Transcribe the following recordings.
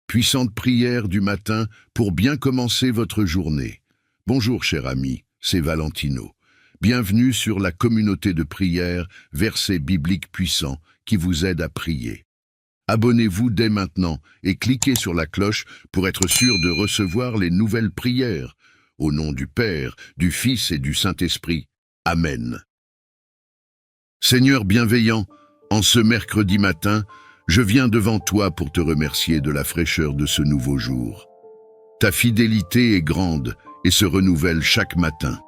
puissante prière du matin pour bien commencer votre journée. Bonjour cher ami, c'est Valentino. Bienvenue sur la communauté de prière, versets bibliques puissants qui vous aident à prier. Abonnez-vous dès maintenant et cliquez sur la cloche pour être sûr de recevoir les nouvelles prières. Au nom du Père, du Fils et du Saint-Esprit. Amen. Seigneur bienveillant, en ce mercredi matin, je viens devant toi pour te remercier de la fraîcheur de ce nouveau jour. Ta fidélité est grande et se renouvelle chaque matin.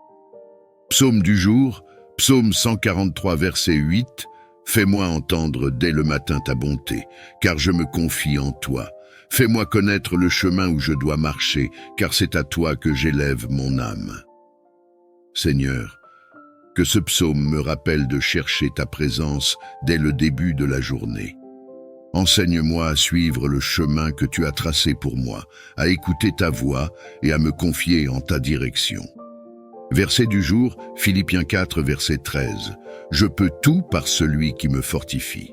Psaume du jour, psaume 143, verset 8, « Fais-moi entendre dès le matin ta bonté, car je me confie en toi. Fais-moi connaître le chemin où je dois marcher, car c'est à toi que j'élève mon âme. » Seigneur, que ce psaume me rappelle de chercher ta présence dès le début de la journée. Enseigne-moi à suivre le chemin que tu as tracé pour moi, à écouter ta voix et à me confier en ta direction. Verset du jour, Philippiens 4, verset 13. « Je peux tout par celui qui me fortifie. »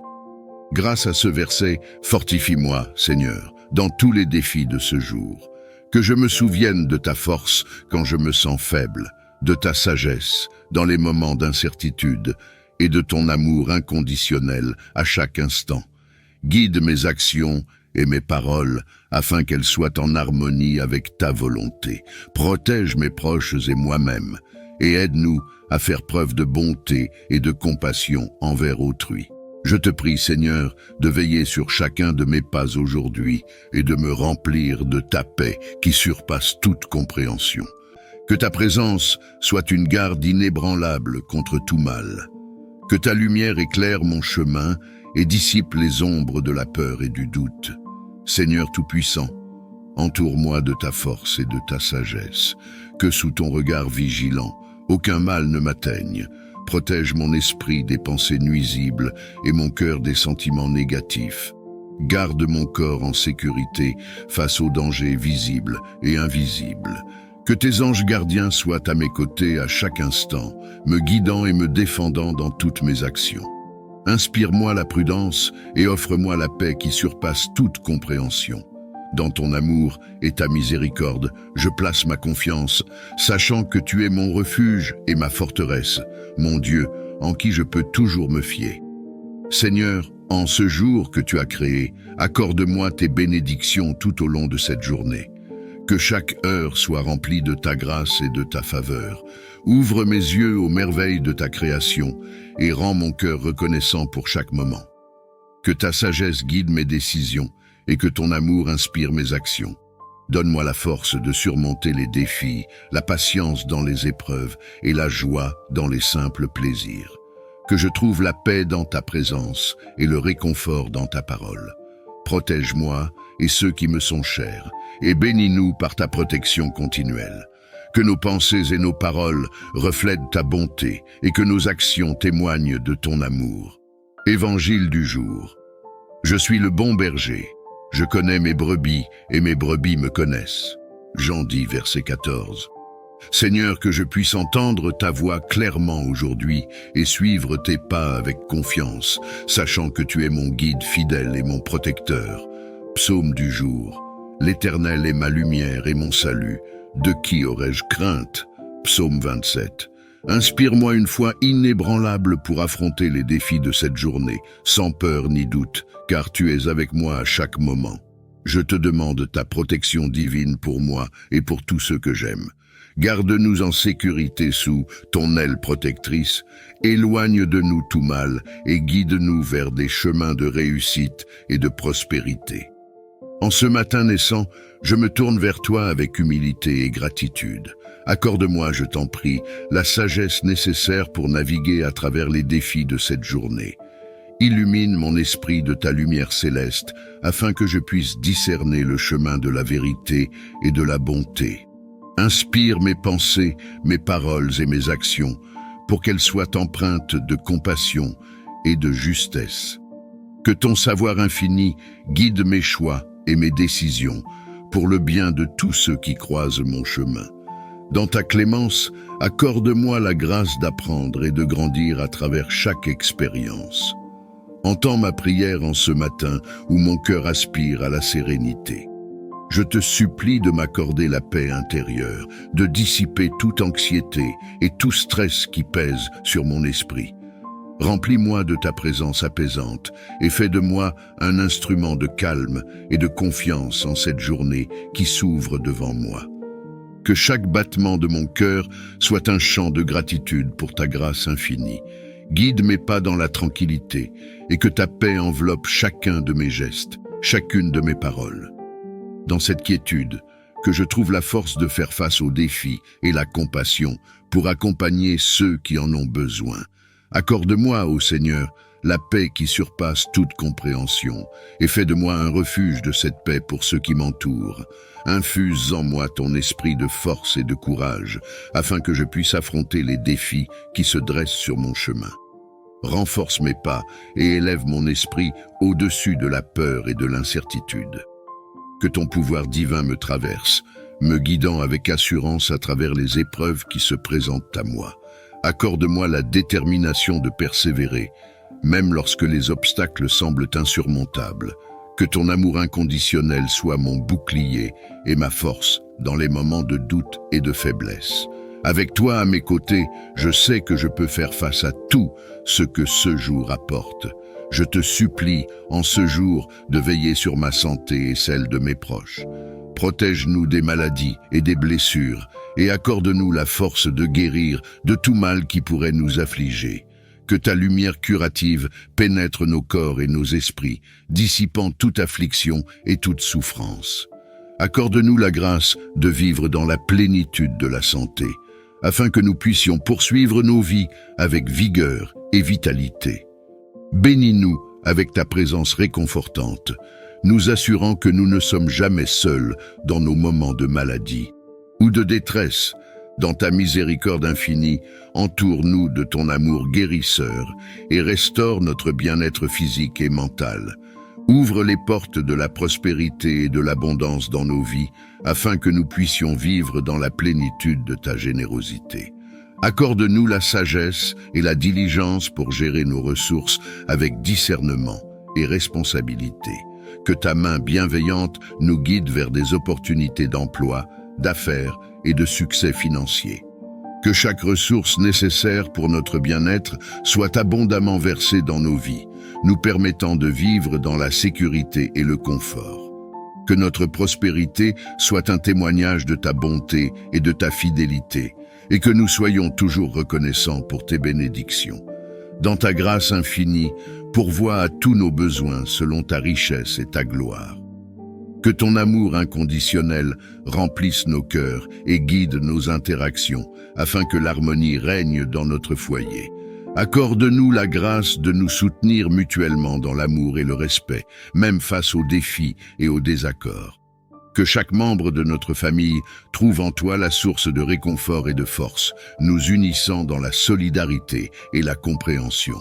Grâce à ce verset, fortifie-moi, Seigneur, dans tous les défis de ce jour. Que je me souvienne de ta force quand je me sens faible, de ta sagesse dans les moments d'incertitude et de ton amour inconditionnel à chaque instant. Guide mes actions et mes paroles afin qu'elles soient en harmonie avec ta volonté. Protège mes proches et moi-même et aide-nous à faire preuve de bonté et de compassion envers autrui. Je te prie, Seigneur, de veiller sur chacun de mes pas aujourd'hui et de me remplir de ta paix qui surpasse toute compréhension. Que ta présence soit une garde inébranlable contre tout mal. Que ta lumière éclaire mon chemin et dissipe les ombres de la peur et du doute. Seigneur Tout-Puissant, entoure-moi de ta force et de ta sagesse. Que sous ton regard vigilant, aucun mal ne m'atteigne. Protège mon esprit des pensées nuisibles et mon cœur des sentiments négatifs. Garde mon corps en sécurité face aux dangers visibles et invisibles. Que tes anges gardiens soient à mes côtés à chaque instant, me guidant et me défendant dans toutes mes actions. Inspire-moi la prudence et offre-moi la paix qui surpasse toute compréhension. Dans ton amour et ta miséricorde, je place ma confiance, sachant que tu es mon refuge et ma forteresse, mon Dieu, en qui je peux toujours me fier. Seigneur, en ce jour que tu as créé, accorde-moi tes bénédictions tout au long de cette journée. Que chaque heure soit remplie de ta grâce et de ta faveur. Ouvre mes yeux aux merveilles de ta création et rends mon cœur reconnaissant pour chaque moment. Que ta sagesse guide mes décisions et que ton amour inspire mes actions. Donne-moi la force de surmonter les défis, la patience dans les épreuves et la joie dans les simples plaisirs. Que je trouve la paix dans ta présence et le réconfort dans ta parole. Protège-moi et ceux qui me sont chers, et bénis-nous par ta protection continuelle. Que nos pensées et nos paroles reflètent ta bonté et que nos actions témoignent de ton amour. Évangile du jour. Je suis le bon berger. Je connais mes brebis et mes brebis me connaissent. Jean 10, verset 14. Seigneur, que je puisse entendre ta voix clairement aujourd'hui et suivre tes pas avec confiance, sachant que tu es mon guide fidèle et mon protecteur. Psaume du jour. L'Éternel est ma lumière et mon salut. De qui aurais-je crainte? Psaume 27. Inspire-moi une foi inébranlable pour affronter les défis de cette journée, sans peur ni doute, car tu es avec moi à chaque moment. Je te demande ta protection divine pour moi et pour tous ceux que j'aime. Garde-nous en sécurité sous ton aile protectrice, éloigne de nous tout mal et guide-nous vers des chemins de réussite et de prospérité. En ce matin naissant, je me tourne vers toi avec humilité et gratitude. Accorde-moi, je t'en prie, la sagesse nécessaire pour naviguer à travers les défis de cette journée. Illumine mon esprit de ta lumière céleste, afin que je puisse discerner le chemin de la vérité et de la bonté. Inspire mes pensées, mes paroles et mes actions, pour qu'elles soient empreintes de compassion et de justesse. Que ton savoir infini guide mes choix et mes décisions, pour le bien de tous ceux qui croisent mon chemin. Dans ta clémence, accorde-moi la grâce d'apprendre et de grandir à travers chaque expérience. Entends ma prière en ce matin où mon cœur aspire à la sérénité. Je te supplie de m'accorder la paix intérieure, de dissiper toute anxiété et tout stress qui pèse sur mon esprit. Remplis-moi de ta présence apaisante et fais de moi un instrument de calme et de confiance en cette journée qui s'ouvre devant moi. Que chaque battement de mon cœur soit un chant de gratitude pour ta grâce infinie. Guide mes pas dans la tranquillité et que ta paix enveloppe chacun de mes gestes, chacune de mes paroles. Dans cette quiétude, que je trouve la force de faire face aux défis et la compassion pour accompagner ceux qui en ont besoin. Accorde-moi, ô Seigneur, la paix qui surpasse toute compréhension et fais de moi un refuge de cette paix pour ceux qui m'entourent. Infuse en moi ton esprit de force et de courage afin que je puisse affronter les défis qui se dressent sur mon chemin. Renforce mes pas et élève mon esprit au-dessus de la peur et de l'incertitude. Que ton pouvoir divin me traverse, me guidant avec assurance à travers les épreuves qui se présentent à moi. Accorde-moi la détermination de persévérer, même lorsque les obstacles semblent insurmontables. Que ton amour inconditionnel soit mon bouclier et ma force dans les moments de doute et de faiblesse. Avec toi à mes côtés, je sais que je peux faire face à tout ce que ce jour apporte. Je te supplie, en ce jour, de veiller sur ma santé et celle de mes proches. Protège-nous des maladies et des blessures et accorde-nous la force de guérir de tout mal qui pourrait nous affliger. Que ta lumière curative pénètre nos corps et nos esprits, dissipant toute affliction et toute souffrance. Accorde-nous la grâce de vivre dans la plénitude de la santé, afin que nous puissions poursuivre nos vies avec vigueur et vitalité. Bénis-nous avec ta présence réconfortante, nous assurant que nous ne sommes jamais seuls dans nos moments de maladie ou de détresse. Dans ta miséricorde infinie, entoure-nous de ton amour guérisseur et restaure notre bien-être physique et mental. Ouvre les portes de la prospérité et de l'abondance dans nos vies, afin que nous puissions vivre dans la plénitude de ta générosité. Accorde-nous la sagesse et la diligence pour gérer nos ressources avec discernement et responsabilité. Que ta main bienveillante nous guide vers des opportunités d'emploi, d'affaires et de succès financier. Que chaque ressource nécessaire pour notre bien-être soit abondamment versée dans nos vies, nous permettant de vivre dans la sécurité et le confort. Que notre prospérité soit un témoignage de ta bonté et de ta fidélité, et que nous soyons toujours reconnaissants pour tes bénédictions. Dans ta grâce infinie, pourvois à tous nos besoins selon ta richesse et ta gloire. Que ton amour inconditionnel remplisse nos cœurs et guide nos interactions, afin que l'harmonie règne dans notre foyer. Accorde-nous la grâce de nous soutenir mutuellement dans l'amour et le respect, même face aux défis et aux désaccords. Que chaque membre de notre famille trouve en toi la source de réconfort et de force, nous unissant dans la solidarité et la compréhension.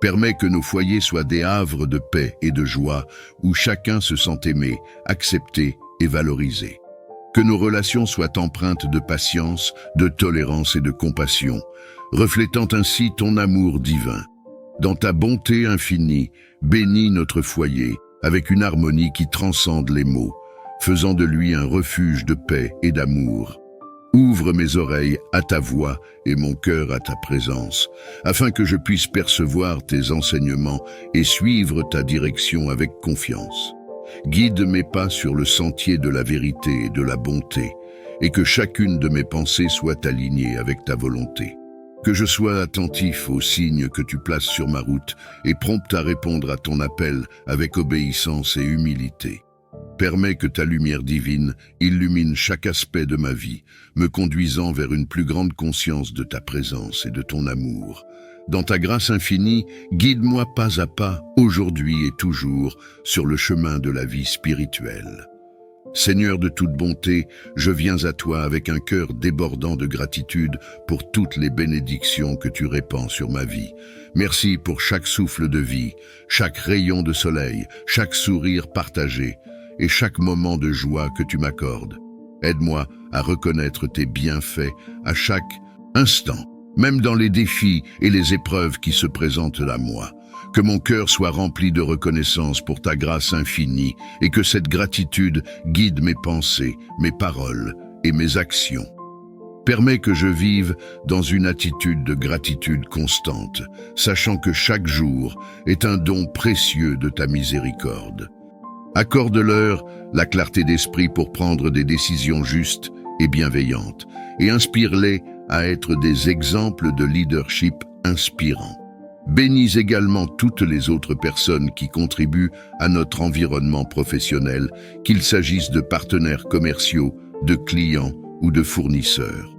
Permets que nos foyers soient des havres de paix et de joie, où chacun se sent aimé, accepté et valorisé. Que nos relations soient empreintes de patience, de tolérance et de compassion, reflétant ainsi ton amour divin. Dans ta bonté infinie, bénis notre foyer avec une harmonie qui transcende les mots, faisant de lui un refuge de paix et d'amour. Ouvre mes oreilles à ta voix et mon cœur à ta présence, afin que je puisse percevoir tes enseignements et suivre ta direction avec confiance. Guide mes pas sur le sentier de la vérité et de la bonté, et que chacune de mes pensées soit alignée avec ta volonté. Que je sois attentif aux signes que tu places sur ma route et prompt à répondre à ton appel avec obéissance et humilité. Permets que ta lumière divine illumine chaque aspect de ma vie, me conduisant vers une plus grande conscience de ta présence et de ton amour. Dans ta grâce infinie, guide-moi pas à pas, aujourd'hui et toujours, sur le chemin de la vie spirituelle. Seigneur de toute bonté, je viens à toi avec un cœur débordant de gratitude pour toutes les bénédictions que tu répands sur ma vie. Merci pour chaque souffle de vie, chaque rayon de soleil, chaque sourire partagé et chaque moment de joie que tu m'accordes. Aide-moi à reconnaître tes bienfaits à chaque instant, même dans les défis et les épreuves qui se présentent à moi. que mon cœur soit rempli de reconnaissance pour ta grâce infinie et que cette gratitude guide mes pensées, mes paroles et mes actions. Permets que je vive dans une attitude de gratitude constante, sachant que chaque jour est un don précieux de ta miséricorde. Accorde-leur la clarté d'esprit pour prendre des décisions justes et bienveillantes, et inspire-les à être des exemples de leadership inspirants. Bénis également toutes les autres personnes qui contribuent à notre environnement professionnel, qu'il s'agisse de partenaires commerciaux, de clients ou de fournisseurs.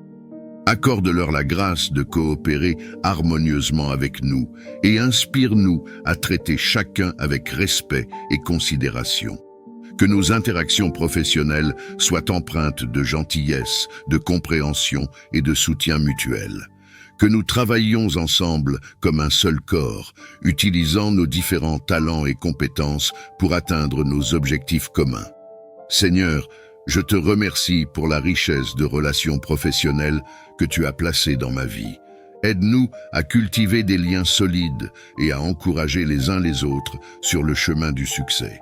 Accorde-leur la grâce de coopérer harmonieusement avec nous et inspire-nous à traiter chacun avec respect et considération. Que nos interactions professionnelles soient empreintes de gentillesse, de compréhension et de soutien mutuel. Que nous travaillions ensemble comme un seul corps, utilisant nos différents talents et compétences pour atteindre nos objectifs communs. Seigneur, je te remercie pour la richesse de relations professionnelles que tu as placées dans ma vie. Aide-nous à cultiver des liens solides et à encourager les uns les autres sur le chemin du succès.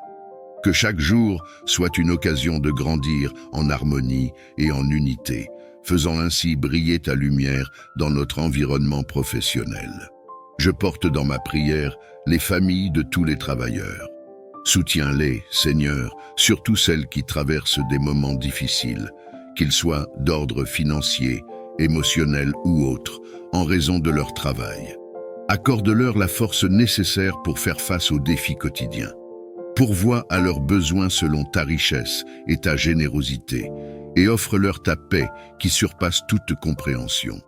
Que chaque jour soit une occasion de grandir en harmonie et en unité, faisant ainsi briller ta lumière dans notre environnement professionnel. Je porte dans ma prière les familles de tous les travailleurs. Soutiens-les, Seigneur, surtout celles qui traversent des moments difficiles, qu'ils soient d'ordre financier, émotionnel ou autre, en raison de leur travail. Accorde-leur la force nécessaire pour faire face aux défis quotidiens. Pourvois à leurs besoins selon ta richesse et ta générosité, et offre-leur ta paix qui surpasse toute compréhension.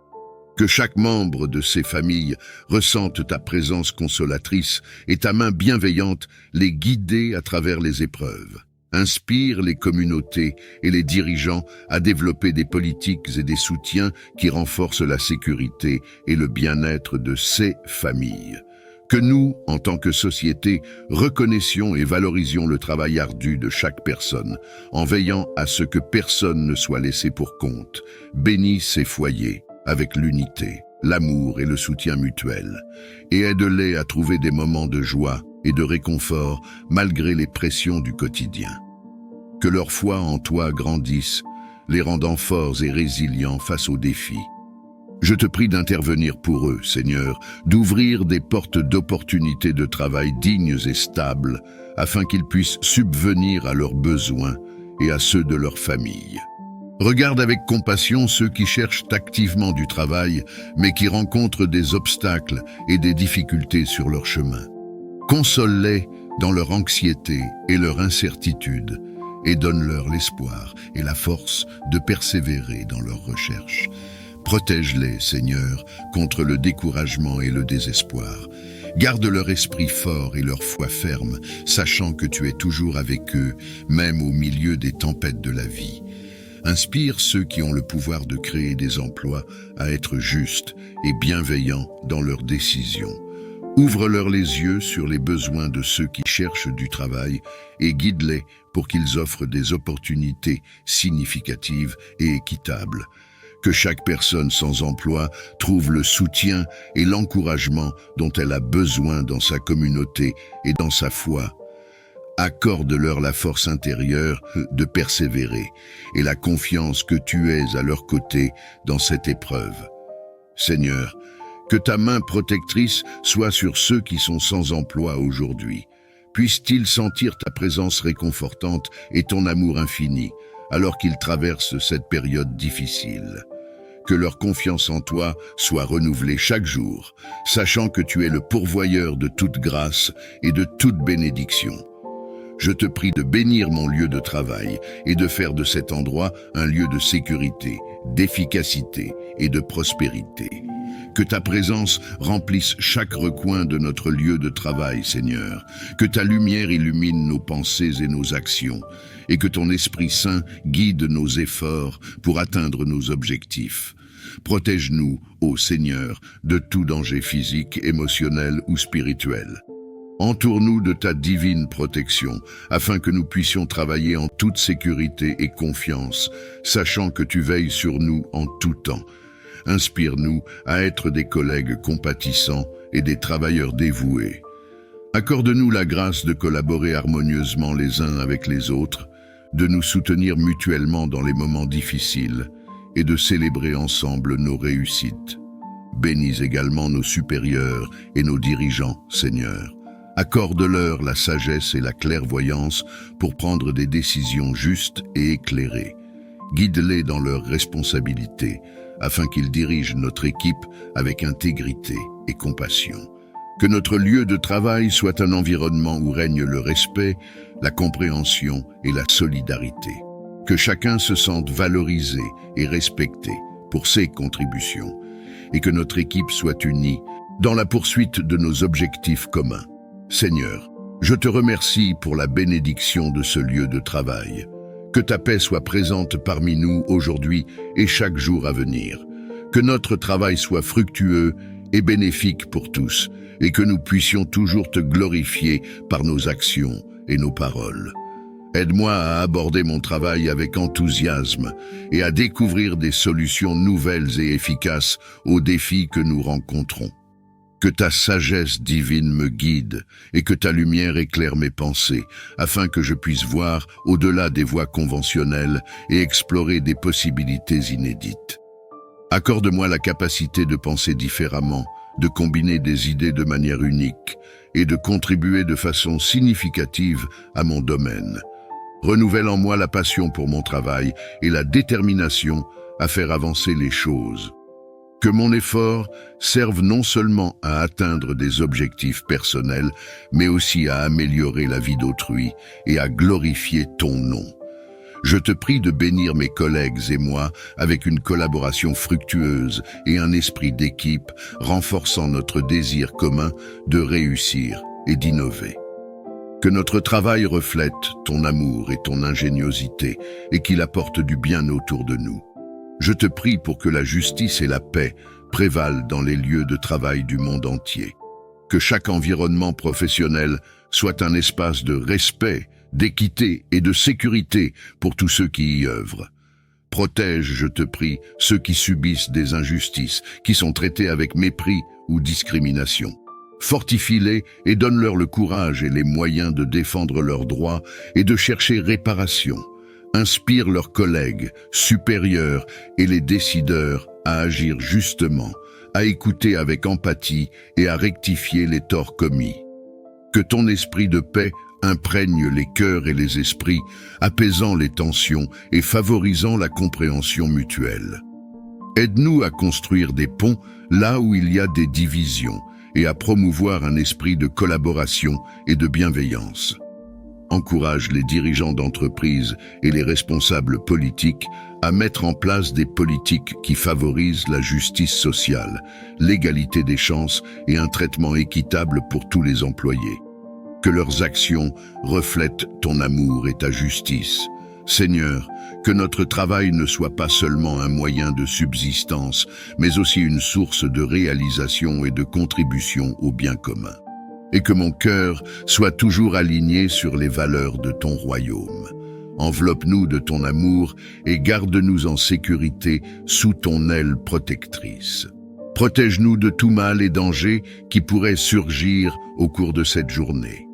Que chaque membre de ces familles ressente ta présence consolatrice et ta main bienveillante les guider à travers les épreuves. Inspire les communautés et les dirigeants à développer des politiques et des soutiens qui renforcent la sécurité et le bien-être de ces familles. Que nous, en tant que société, reconnaissions et valorisions le travail ardu de chaque personne, en veillant à ce que personne ne soit laissé pour compte. Bénis ces foyers avec l'unité, l'amour et le soutien mutuel, et aide-les à trouver des moments de joie et de réconfort malgré les pressions du quotidien. Que leur foi en toi grandisse, les rendant forts et résilients face aux défis. Je te prie d'intervenir pour eux, Seigneur, d'ouvrir des portes d'opportunités de travail dignes et stables, afin qu'ils puissent subvenir à leurs besoins et à ceux de leur famille. Regarde avec compassion ceux qui cherchent activement du travail, mais qui rencontrent des obstacles et des difficultés sur leur chemin. Console-les dans leur anxiété et leur incertitude, et donne-leur l'espoir et la force de persévérer dans leurs recherches. Protège-les, Seigneur, contre le découragement et le désespoir. Garde leur esprit fort et leur foi ferme, sachant que tu es toujours avec eux, même au milieu des tempêtes de la vie. Inspire ceux qui ont le pouvoir de créer des emplois à être justes et bienveillants dans leurs décisions. Ouvre-leur les yeux sur les besoins de ceux qui cherchent du travail et guide-les pour qu'ils offrent des opportunités significatives et équitables. Que chaque personne sans emploi trouve le soutien et l'encouragement dont elle a besoin dans sa communauté et dans sa foi. Accorde-leur la force intérieure de persévérer et la confiance que tu es à leur côté dans cette épreuve. Seigneur, que ta main protectrice soit sur ceux qui sont sans emploi aujourd'hui. Puissent-ils sentir ta présence réconfortante et ton amour infini, alors qu'ils traversent cette période difficile. Que leur confiance en toi soit renouvelée chaque jour, sachant que tu es le pourvoyeur de toute grâce et de toute bénédiction. Je te prie de bénir mon lieu de travail et de faire de cet endroit un lieu de sécurité, d'efficacité et de prospérité. Que ta présence remplisse chaque recoin de notre lieu de travail, Seigneur. Que ta lumière illumine nos pensées et nos actions, et que ton Esprit Saint guide nos efforts pour atteindre nos objectifs. Protège-nous, ô Seigneur, de tout danger physique, émotionnel ou spirituel. Entoure-nous de ta divine protection, afin que nous puissions travailler en toute sécurité et confiance, sachant que tu veilles sur nous en tout temps. Inspire-nous à être des collègues compatissants et des travailleurs dévoués. Accorde-nous la grâce de collaborer harmonieusement les uns avec les autres, de nous soutenir mutuellement dans les moments difficiles et de célébrer ensemble nos réussites. Bénis également nos supérieurs et nos dirigeants, Seigneur. Accorde-leur la sagesse et la clairvoyance pour prendre des décisions justes et éclairées. Guide-les dans leurs responsabilités, afin qu'ils dirigent notre équipe avec intégrité et compassion. Que notre lieu de travail soit un environnement où règne le respect, la compréhension et la solidarité. Que chacun se sente valorisé et respecté pour ses contributions, et que notre équipe soit unie dans la poursuite de nos objectifs communs. Seigneur, je te remercie pour la bénédiction de ce lieu de travail. Que ta paix soit présente parmi nous aujourd'hui et chaque jour à venir. Que notre travail soit fructueux et bénéfique pour tous, et que nous puissions toujours te glorifier par nos actions et nos paroles. Aide-moi à aborder mon travail avec enthousiasme et à découvrir des solutions nouvelles et efficaces aux défis que nous rencontrons. Que ta sagesse divine me guide et que ta lumière éclaire mes pensées, afin que je puisse voir au-delà des voies conventionnelles et explorer des possibilités inédites. Accorde-moi la capacité de penser différemment, de combiner des idées de manière unique et de contribuer de façon significative à mon domaine. Renouvelle en moi la passion pour mon travail et la détermination à faire avancer les choses. Que mon effort serve non seulement à atteindre des objectifs personnels, mais aussi à améliorer la vie d'autrui et à glorifier ton nom. Je te prie de bénir mes collègues et moi avec une collaboration fructueuse et un esprit d'équipe renforçant notre désir commun de réussir et d'innover. Que notre travail reflète ton amour et ton ingéniosité et qu'il apporte du bien autour de nous. Je te prie pour que la justice et la paix prévalent dans les lieux de travail du monde entier. Que chaque environnement professionnel soit un espace de respect, d'équité et de sécurité pour tous ceux qui y œuvrent. Protège, je te prie, ceux qui subissent des injustices, qui sont traités avec mépris ou discrimination. Fortifie-les et donne-leur le courage et les moyens de défendre leurs droits et de chercher réparation. Inspire leurs collègues, supérieurs et les décideurs à agir justement, à écouter avec empathie et à rectifier les torts commis. Que ton esprit de paix imprègne les cœurs et les esprits, apaisant les tensions et favorisant la compréhension mutuelle. Aide-nous à construire des ponts là où il y a des divisions et à promouvoir un esprit de collaboration et de bienveillance. Encourage les dirigeants d'entreprises et les responsables politiques à mettre en place des politiques qui favorisent la justice sociale, l'égalité des chances et un traitement équitable pour tous les employés. Que leurs actions reflètent ton amour et ta justice. Seigneur, que notre travail ne soit pas seulement un moyen de subsistance, mais aussi une source de réalisation et de contribution au bien commun. Et que mon cœur soit toujours aligné sur les valeurs de ton royaume. Enveloppe-nous de ton amour et garde-nous en sécurité sous ton aile protectrice. Protège-nous de tout mal et danger qui pourrait surgir au cours de cette journée.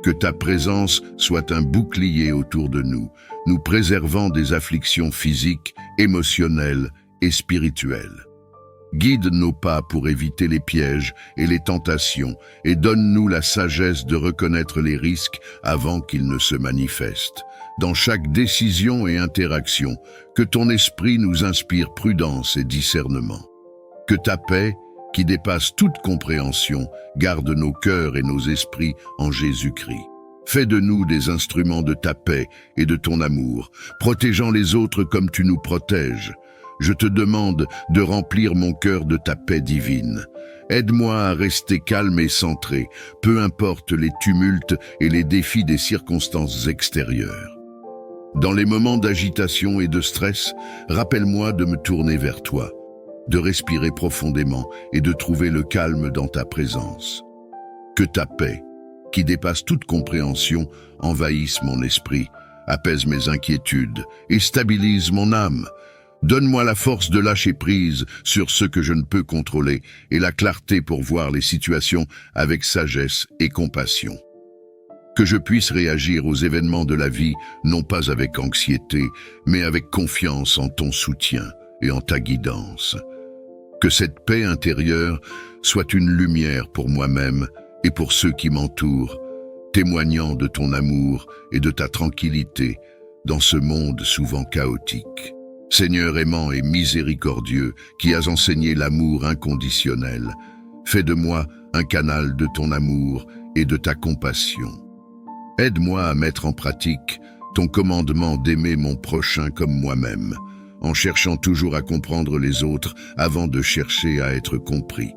Que ta présence soit un bouclier autour de nous, nous préservant des afflictions physiques, émotionnelles et spirituelles. Guide nos pas pour éviter les pièges et les tentations et donne-nous la sagesse de reconnaître les risques avant qu'ils ne se manifestent. Dans chaque décision et interaction, que ton esprit nous inspire prudence et discernement. Que ta paix, qui dépasse toute compréhension, garde nos cœurs et nos esprits en Jésus-Christ. Fais de nous des instruments de ta paix et de ton amour, protégeant les autres comme tu nous protèges. Je te demande de remplir mon cœur de ta paix divine. Aide-moi à rester calme et centré, peu importe les tumultes et les défis des circonstances extérieures. Dans les moments d'agitation et de stress, rappelle-moi de me tourner vers toi, de respirer profondément et de trouver le calme dans ta présence. Que ta paix, qui dépasse toute compréhension, envahisse mon esprit, apaise mes inquiétudes et stabilise mon âme. Donne-moi la force de lâcher prise sur ce que je ne peux contrôler et la clarté pour voir les situations avec sagesse et compassion. Que je puisse réagir aux événements de la vie, non pas avec anxiété, mais avec confiance en ton soutien et en ta guidance. Que cette paix intérieure soit une lumière pour moi-même et pour ceux qui m'entourent, témoignant de ton amour et de ta tranquillité dans ce monde souvent chaotique. Seigneur aimant et miséricordieux, qui as enseigné l'amour inconditionnel, fais de moi un canal de ton amour et de ta compassion. Aide-moi à mettre en pratique ton commandement d'aimer mon prochain comme moi-même, en cherchant toujours à comprendre les autres avant de chercher à être compris.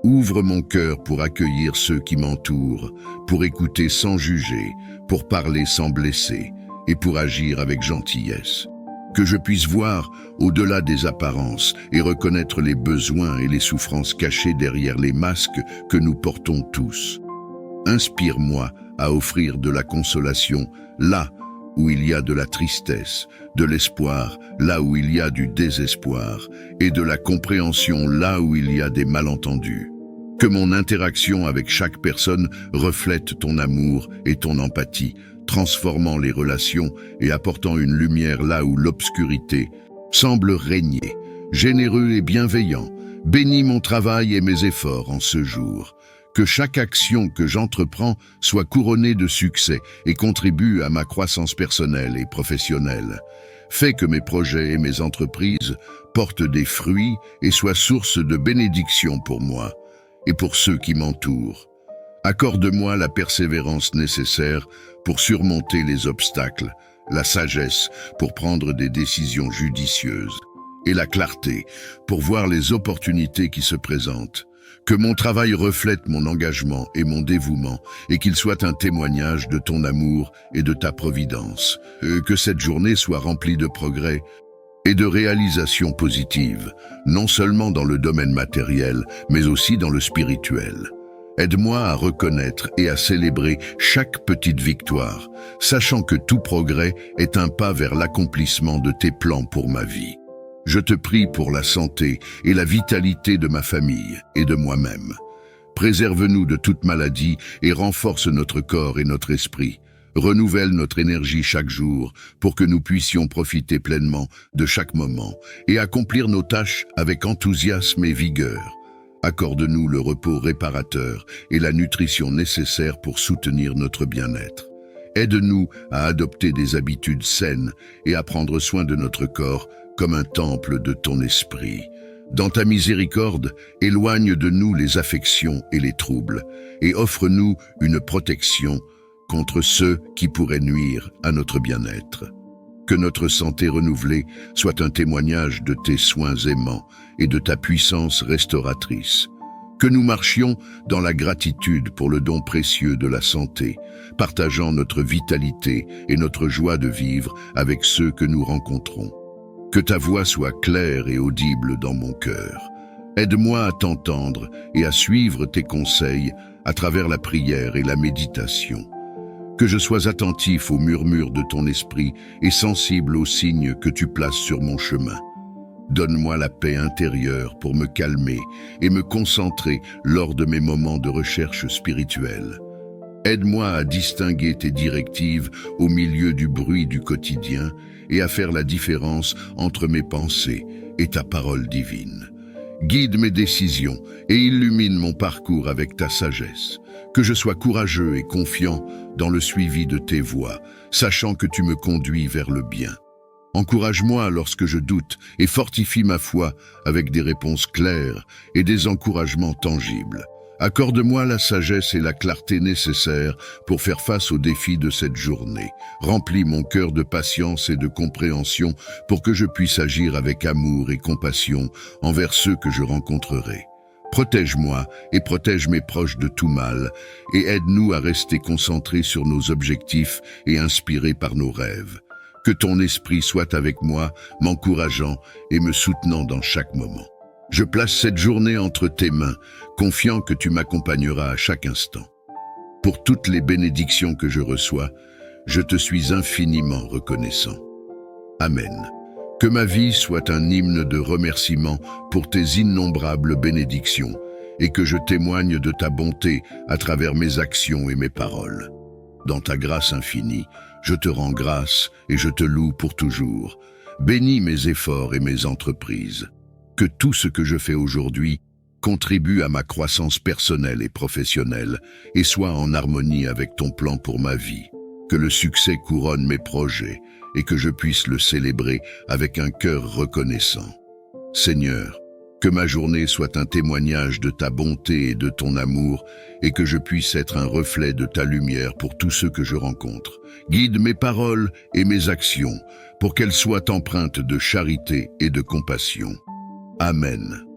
Ouvre mon cœur pour accueillir ceux qui m'entourent, pour écouter sans juger, pour parler sans blesser et pour agir avec gentillesse. Que je puisse voir au-delà des apparences et reconnaître les besoins et les souffrances cachées derrière les masques que nous portons tous. Inspire-moi à offrir de la consolation là où il y a de la tristesse, de l'espoir là où il y a du désespoir et de la compréhension là où il y a des malentendus. Que mon interaction avec chaque personne reflète ton amour et ton empathie, transformant les relations et apportant une lumière là où l'obscurité semble régner. Généreux et bienveillant, bénis mon travail et mes efforts en ce jour. Que chaque action que j'entreprends soit couronnée de succès et contribue à ma croissance personnelle et professionnelle. Fais que mes projets et mes entreprises portent des fruits et soient source de bénédiction pour moi et pour ceux qui m'entourent. Accorde-moi la persévérance nécessaire pour surmonter les obstacles, la sagesse pour prendre des décisions judicieuses et la clarté pour voir les opportunités qui se présentent. Que mon travail reflète mon engagement et mon dévouement et qu'il soit un témoignage de ton amour et de ta providence. Que cette journée soit remplie de progrès et de réalisations positives, non seulement dans le domaine matériel, mais aussi dans le spirituel. Aide-moi à reconnaître et à célébrer chaque petite victoire, sachant que tout progrès est un pas vers l'accomplissement de tes plans pour ma vie. Je te prie pour la santé et la vitalité de ma famille et de moi-même. Préserve-nous de toute maladie et renforce notre corps et notre esprit. Renouvelle notre énergie chaque jour pour que nous puissions profiter pleinement de chaque moment et accomplir nos tâches avec enthousiasme et vigueur. Accorde-nous le repos réparateur et la nutrition nécessaire pour soutenir notre bien-être. Aide-nous à adopter des habitudes saines et à prendre soin de notre corps comme un temple de ton esprit. Dans ta miséricorde, éloigne de nous les affections et les troubles et offre-nous une protection contre ceux qui pourraient nuire à notre bien-être. Que notre santé renouvelée soit un témoignage de tes soins aimants et de ta puissance restauratrice. Que nous marchions dans la gratitude pour le don précieux de la santé, partageant notre vitalité et notre joie de vivre avec ceux que nous rencontrons. Que ta voix soit claire et audible dans mon cœur. Aide-moi à t'entendre et à suivre tes conseils à travers la prière et la méditation. Que je sois attentif aux murmures de ton esprit et sensible aux signes que tu places sur mon chemin. Donne-moi la paix intérieure pour me calmer et me concentrer lors de mes moments de recherche spirituelle. Aide-moi à distinguer tes directives au milieu du bruit du quotidien et à faire la différence entre mes pensées et ta parole divine. Guide mes décisions et illumine mon parcours avec ta sagesse. Que je sois courageux et confiant dans le suivi de tes voies, sachant que tu me conduis vers le bien. Encourage-moi lorsque je doute et fortifie ma foi avec des réponses claires et des encouragements tangibles. Accorde-moi la sagesse et la clarté nécessaires pour faire face aux défis de cette journée. Remplis mon cœur de patience et de compréhension pour que je puisse agir avec amour et compassion envers ceux que je rencontrerai. Protège-moi et protège mes proches de tout mal et aide-nous à rester concentrés sur nos objectifs et inspirés par nos rêves. Que ton esprit soit avec moi, m'encourageant et me soutenant dans chaque moment. Je place cette journée entre tes mains, confiant que tu m'accompagneras à chaque instant. Pour toutes les bénédictions que je reçois, je te suis infiniment reconnaissant. Amen. Que ma vie soit un hymne de remerciement pour tes innombrables bénédictions et que je témoigne de ta bonté à travers mes actions et mes paroles. Dans ta grâce infinie, je te rends grâce et je te loue pour toujours. Bénis mes efforts et mes entreprises. Que tout ce que je fais aujourd'hui contribue à ma croissance personnelle et professionnelle et soit en harmonie avec ton plan pour ma vie. Que le succès couronne mes projets et que je puisse le célébrer avec un cœur reconnaissant. Seigneur, que ma journée soit un témoignage de ta bonté et de ton amour et que je puisse être un reflet de ta lumière pour tous ceux que je rencontre. Guide mes paroles et mes actions pour qu'elles soient empreintes de charité et de compassion. Amen.